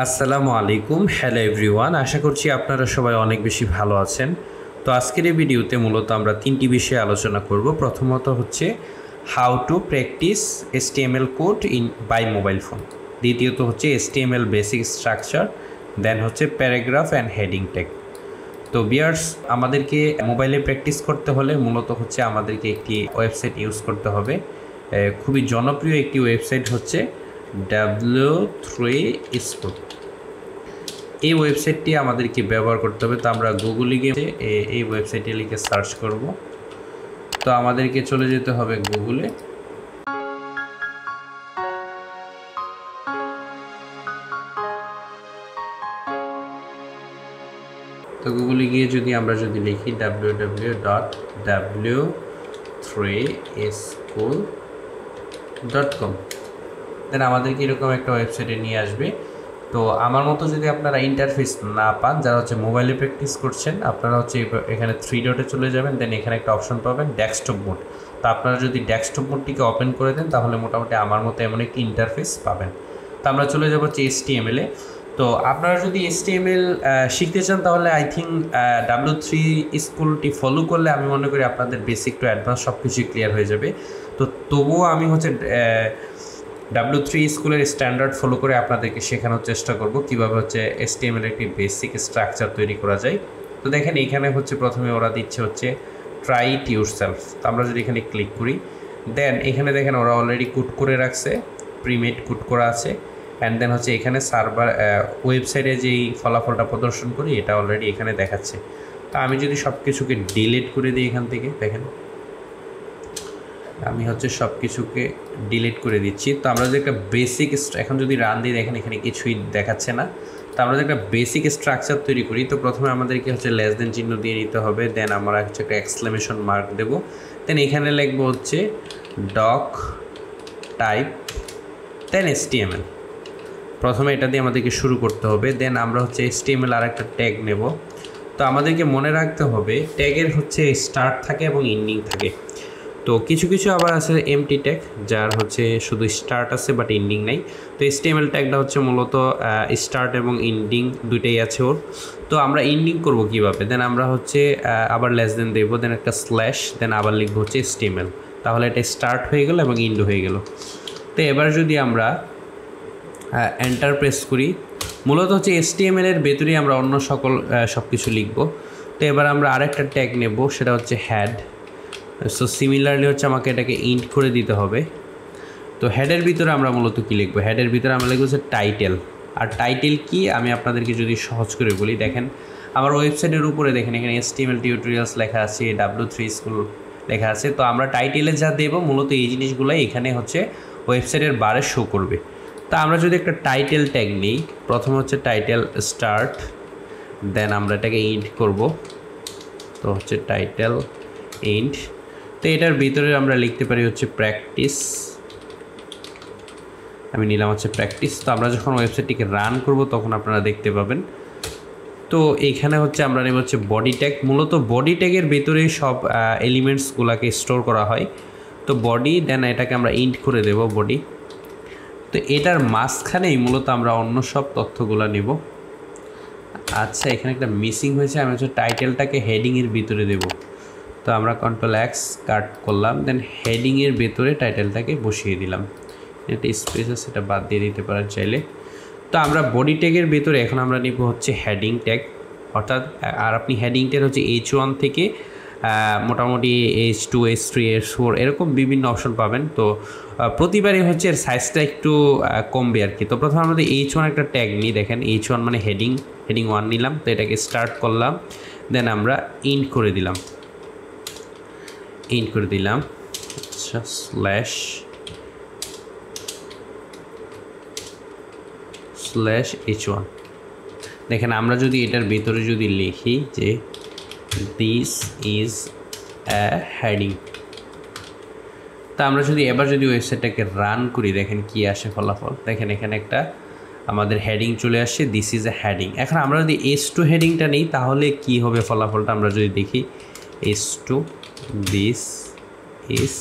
আসসালামু আলাইকুম, hello everyone. আশা করছি আপনারা সবাই অনেক বেশি ভালো আছেন। তো আজকের এই ভিডিওতে মূলত আমরা তিনটি বিষয়ে আলোচনা করব। প্রথমত হচ্ছে how to practice HTML code by mobile phone. দ্বিতীয়ত হচ্ছে HTML বেসিক স্ট্রাকচার, দেন হচ্ছে প্যারাগ্রাফ অ্যান্ড হেডিং ট্যাগ। তো ভিউয়ার্স, আমাদেরকে মোবাইলে প্র্যাকটিস করতে হলে মূলত হচ্ছে আমাদেরকে একটি ওয়েবসাইট ইউজ করতে হবে। খুবই জনপ্রিয় একটি ওয়েবসাইট হচ্ছে W3 স্কুল। এই ওয়েবসাইটটি আমাদেরকে ব্যবহার করতে হবে। তো আমরা গুগলে গিয়ে এই ওয়েবসাইটে লিখে সার্চ করব। তো আমাদেরকে চলে যেতে হবে গুগলে। তো গুগলে গিয়ে আমরা যদি লিখি www.w3school.com, দেন আমাদেরকে এরকম একটা ওয়েবসাইটে নিয়ে আসবে। তো আমার মতো যদি আপনারা ইন্টারফেস না পান, যারা হচ্ছে মোবাইলে প্র্যাকটিস করছেন, আপনারা হচ্ছে এখানে 3 ডটে চলে যাবেন, দেন এখানে একটা অপশন পাবেন ডেস্কটপ মোড। তো আপনারা যদি ডেস্কটপ মোডটিকে ওপেন করে দেন তাহলে মোটামুটি আমার মতো এমন একটি ইন্টারফেস পাবেন। তো আমরা চলে যাব হচ্ছে HTML এ। তো আপনারা যদি HTML শিখতে চান তাহলে আই থিঙ্ক W3 স্কুলটি ফলো করলে আমি মনে করি আপনাদের বেসিক টু অ্যাডভান্স সব কিছুই ক্লিয়ার হয়ে যাবে। তো তবুও আমি হচ্ছে W3 স্কুলের স্ট্যান্ডার্ড ফলো করে আপনাদেরকে শেখানোর চেষ্টা করব কীভাবে হচ্ছে HTML একটি বেসিক স্ট্রাকচার তৈরি করা যায়। তো দেখেন এখানে হচ্ছে প্রথমে ওরা দিচ্ছে হচ্ছে ট্রাই ইট ইউরসেলফ। তো আমরা যদি এখানে ক্লিক করি, দেন এখানে দেখেন ওরা অলরেডি কোড করে রাখছে, প্রিমেড কোড করা আছে। অ্যান্ড দেন হচ্ছে এখানে সার্ভার ওয়েবসাইটে যেই ফলাফলটা প্রদর্শন করি এটা অলরেডি এখানে দেখাচ্ছে। তো আমি যদি সব কিছুকে ডিলিট করে দিই এখান থেকে, দেখেন আমি হচ্ছে সব কিছুকে ডিলিট করে দিচ্ছি। তো আমরা যদি একটা বেসিক এখন যদি রান দিই, দেখেন এখানে কিছুই দেখাচ্ছে না। তো আমরা যদি একটা বেসিক স্ট্রাকচার তৈরি করি, তো প্রথমে আমাদেরকে হচ্ছে লেস দেন চিহ্ন দিয়ে নিতে হবে, দেন আমরা হচ্ছে একটা এক্সক্লেমেশন মার্ক দেব, দেন এখানে লিখবো হচ্ছে ডক টাইপ, দেন HTML। প্রথমে এটা দিয়ে আমাদেরকে শুরু করতে হবে, দেন আমরা হচ্ছে HTML আর একটা ট্যাগ নেব। তো আমাদেরকে মনে রাখতে হবে ট্যাগের হচ্ছে স্টার্ট থাকে এবং এন্ডিং থাকে। তো কিছু কিছু আবার আছে এমটি ট্যাগ, যার হচ্ছে শুধু স্টার্ট আছে বাট এন্ডিং নাই। তো HTML ট্যাগটা হচ্ছে মূলত স্টার্ট এবং এন্ডিং দুইটাই আছে ওর। তো আমরা এন্ডিং করব কিভাবে, দেন আমরা হচ্ছে আবার লেস দেন দেবো, দেন একটা স্ল্যাশ, দেন আবার লিখবো হচ্ছে HTML। তাহলে এটা স্টার্ট হয়ে গেল এবং এন্ড হয়ে গেল। তো এবার যদি আমরা এন্টার প্রেস করি, মূলত হচ্ছে HTML এর ভেতরেই আমরা অন্য সব কিছু লিখব। তো এবার আমরা আরেকটা ট্যাগ নেব, সেটা হচ্ছে হ্যাড। সো সিমিলারলি হচ্ছে আমাকে এটাকে ইন্ট করে দিতে হবে। তো হেডের ভিতরে আমরা মূলত কী লিখবো, হেডের ভিতরে আমরা লিখবো হচ্ছে টাইটেল। আর টাইটেল কি আমি আপনাদেরকে যদি সহজ করে বলি, দেখেন আমার ওয়েবসাইটের উপরে দেখেন এখানে HTML টিউটোরিয়ালস লেখা আছে, W3 স্কুল লেখা আছে। তো আমরা টাইটেলে যা দেবো মূলত এই জিনিসগুলোই এখানে হচ্ছে ওয়েবসাইটের বারে শো করবে। তা আমরা যদি একটা টাইটেল ট্যাগ নিই, প্রথম হচ্ছে টাইটেল স্টার্ট, দেন আমরা এটাকে ইন্ট করব। তো হচ্ছে টাইটেল ইন্ট। তো এটার ভিতরে আমরা লিখতে পারি হচ্ছে প্র্যাকটিস, আমি নিলাম হচ্ছে প্র্যাকটিস। তো আমরা যখন ওয়েবসাইটটিকে রান করব তখন আপনারা দেখতে পাবেন। তো এইখানে হচ্ছে আমরা নেব হচ্ছে বডি ট্যাগ। মূলত বডি ট্যাগের ভিতরেই সব এলিমেন্টসগুলোকে স্টোর করা হয়। তো বডি, দেন এটাকে আমরা ইন্ট করে দেব বডি। তো এটার মাঝখানেই মূলত আমরা অন্য সব তথ্যগুলো নেব। আচ্ছা, এখানে একটা মিসিং হয়েছে, আমি হচ্ছে টাইটেলটাকে হেডিংয়ের ভিতরে দেব। তো আমরা Ctrl+X কাট করলাম, দেন হেডিংয়ের ভেতরে টাইটেলটাকে বসিয়ে দিলাম। এটা স্পেস আছে, সেটা বাদ দিয়ে দিতে পারেন চাইলে। তো আমরা বডি ট্যাগের ভেতরে এখন আমরা নিব হচ্ছে হেডিং ট্যাগ, অর্থাৎ আর আপনি হেডিং ট্যাগ হচ্ছে H1 থেকে মোটামুটি H2, H3, H4 এরকম বিভিন্ন অপশন পাবেন। তো প্রতিবারই হচ্ছে এর সাইজটা একটু কমবে আর কি। তো প্রথমে আমাদের H1 একটা ট্যাগ নিই, দেখেন H1 মানে হেডিং 1 নিলাম। তো এটাকে স্টার্ট করলাম, দেন আমরা ইন্ট করে দিলাম, আচ্ছা স্ল্যাশ H1। দেখেন আমরা যদি এটার ভিতরে যদি লিখি যে দিস ইজ এ হেডিং, তা আমরা যদি এবার যদি ওয়েবসাইটটাকে রান করি, দেখেন কি আসে ফলাফল। দেখেন এখানে একটা আমাদের হেডিং চলে আসছে, দিস ইজ এ হেডিং। এখন আমরা যদি H2 হেডিংটা নিই তাহলে কি হবে ফলাফলটা আমরা যদি দেখি, H2 দিস ইজ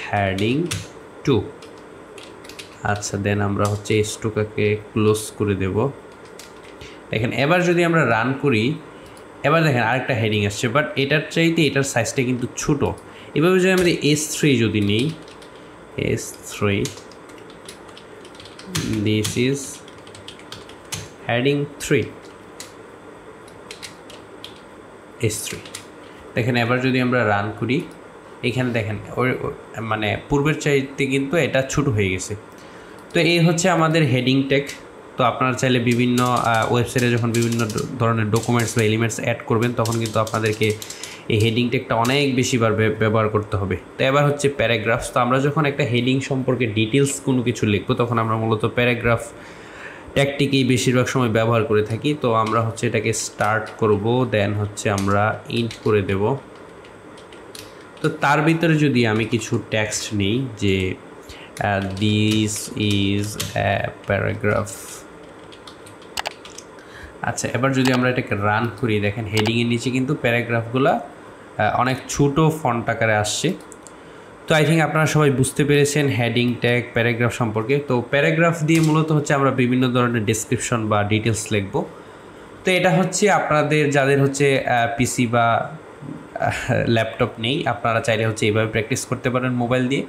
হেডিং 2। আচ্ছা, দেন আমরা হচ্ছে স্টোকাকে ক্লোজ করে দেব। দেখেন এবার যদি আমরা রান করি, এবার দেখেন আরেকটা হেডিং আসছে, বাট এটার চাইতে এটার সাইজটা কিন্তু ছোটো। এভাবে যদি আমাদের S3 যদি নিই, S3 this is heading 3 S3। দেখেন এবার যদি আমরা রান করি, এখানে দেখেন মানে পূর্বের চাইতে কিন্তু এটা ছোট হয়ে গেছে। তো এই হচ্ছে আমাদের হেডিং ট্যাগ। তো আপনারা চাইলে বিভিন্ন ওয়েবসাইটে যখন বিভিন্ন ধরনের ডকুমেন্টস বা এলিমেন্টস অ্যাড করবেন, তখন কিন্তু আপনাদেরকে এই হেডিং ট্যাগটা অনেক বেশিবার ব্যবহার করতে হবে। তো এবার হচ্ছে প্যারাগ্রাফস। তো আমরা যখন একটা হেডিং সম্পর্কে ডিটেলস কোনো কিছু লিখবো, তখন আমরা মূলত প্যারাগ্রাফ ট্যাগটিকেই বেশিরভাগ সময় ব্যবহার করে থাকি। তো আমরা হচ্ছে এটাকে স্টার্ট করব, দেন হচ্ছে আমরা ইন্ট করে দেব। তো তার ভিতরে যদি আমি কিছু টেক্সট নিই যে দিস ইজ এ প্যারাগ্রাফ। আচ্ছা, এবার যদি আমরা এটাকে রান করি, দেখেন হেডিংয়ের নিচে কিন্তু প্যারাগ্রাফগুলো অনেক ছোটো ফন্ট আকারে আসছে। তো আই থিঙ্ক আপনারা সবাই বুঝতে পেরেছেন হেডিং ট্যাগ প্যারাগ্রাফ সম্পর্কে। তো প্যারাগ্রাফ দিয়ে মূলত হচ্ছে আমরা বিভিন্ন ধরনের ডেসক্রিপশন বা ডিটেলস লিখব। তো এটা হচ্ছে আপনাদের যাদের হচ্ছে পিসি বা ল্যাপটপ নেই, আপনারা চাইলে হচ্ছে এইভাবে প্র্যাকটিস করতে পারেন মোবাইল দিয়ে।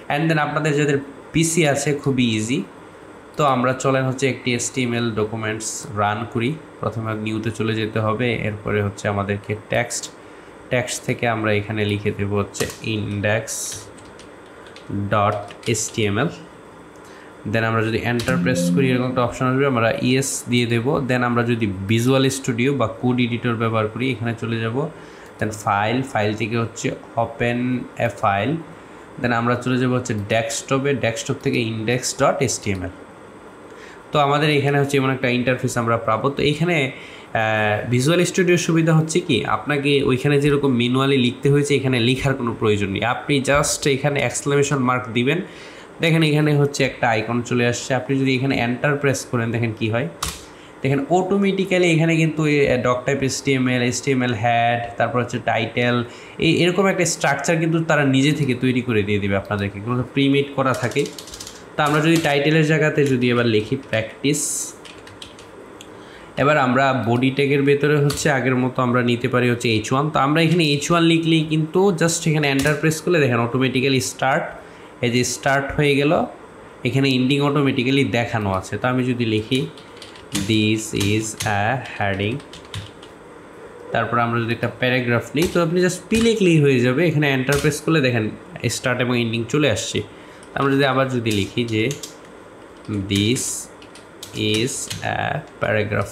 অ্যান্ড দেন আপনাদের যাদের পিসি আছে, খুবই ইজি। তো আমরা চলেন হচ্ছে একটি HTML ডকুমেন্টস রান করি। প্রথমে নিউতে চলে যেতে হবে, এরপরে হচ্ছে আমাদেরকে টেক্সট থেকে আমরা এখানে লিখে দেব হচ্ছে index.html। দেন আমরা যদি এন্টার প্রেস করি, এরকম একটা অপশন আসবে, আমরা ইয়েস দিয়ে দেব। দেন আমরা যদি ভিজুয়াল স্টুডিও বা কোড এডিটর ব্যবহার করি, এখানে চলে যাব। দেন ফাইল থেকে হচ্ছে ওপেন এ ফাইল। দেন আমরা চলে যাব হচ্ছে ডেস্কটপ থেকে index.html। তো আমাদের এখানে হচ্ছে এমন একটা ইন্টারফেস আমরা পাবো। তো এখানে ভিজুয়াল স্টুডিওর সুবিধা হচ্ছে কি, আপনাকে ওইখানে যেরকম ম্যানুয়ালি লিখতে হয়েছে, এখানে লেখার কোনো প্রয়োজন নেই। আপনি জাস্ট এখানে এক্সক্লেমেশন মার্ক দিবেন, দেখেন এখানে হচ্ছে একটা আইকন চলে আসছে। আপনি যদি এখানে এন্টার প্রেস করেন, দেখেন কি হয়, দেখেন অটোমেটিক্যালি এখানে কিন্তু ডক টাইপ HTML হ্যাড, তারপর হচ্ছে টাইটেল, এরকম একটা স্ট্রাকচার কিন্তু তারা নিজে থেকে তৈরি করে দিয়ে দেবে আপনাদেরকে, কোনো প্রিমেড করা থাকে। তো আমরা যদি টাইটেলের জায়গাতে যদি এবার লিখি প্র্যাকটিস, এবার আমরা বডি ট্যাগের ভেতরে হচ্ছে আগের মতো আমরা নিতে পারি হচ্ছে H1। তো আমরা এখানে H1 লিখলেই কিন্তু জাস্ট এখানে এন্টার প্রেস করলে দেখেন অটোমেটিক্যালি স্টার্ট, এই যে স্টার্ট হয়ে গেল, এখানে এন্ডিং অটোমেটিক্যালি দেখানো আছে। তো আমি যদি লিখি দিস ইজ আ হেডিং, তারপর আমরা যদি একটা প্যারাগ্রাফ নিই, তো আপনি জাস্ট পি লিখলেই হয়ে যাবে। এখানে এন্টার প্রেস করলে দেখেন স্টার্ট এবং এন্ডিং চলে আসছে। আমরা যদি আবার যদি লিখি যে দিস ইজ আ প্যারাগ্রাফ,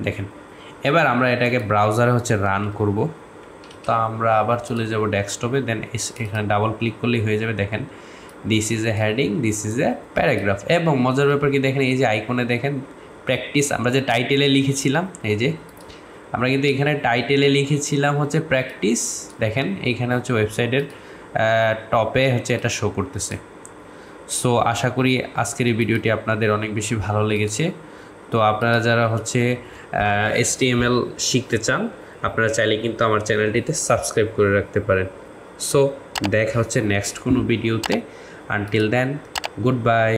দেখেন এবার আমরা এটাকে ব্রাউজারে হচ্ছে রান করব। তো আমরা আবার চলে যাব ডেস্কটপে, দেন এখানে ডাবল ক্লিক করলেই হয়ে যাবে। দেখেন this is a heading, this is a paragraph. এবং মজার ব্যাপার কি, দেখেন এই যে আইকনে দেখেন প্র্যাকটিস, আমরা যে টাইটেলে লিখেছিলাম, এই যে আমরা কিন্তু এখানে টাইটেলে লিখেছিলাম হচ্ছে প্র্যাকটিস, দেখেন এইখানে হচ্ছে ওয়েবসাইটের টপে হচ্ছে এটা শো করতেছে। সো আশা করি আজকের এই ভিডিওটি আপনাদের অনেক বেশি ভালো লেগেছে। তো আপনারা যারা হচ্ছে HTML শিখতে চান, আপনারা চাইলে কিন্তু আমার চ্যানেলটিতে সাবস্ক্রাইব করে রাখতে পারেন। সো দেখা হচ্ছে নেক্সট কোনো ভিডিওতে। Until then, good by.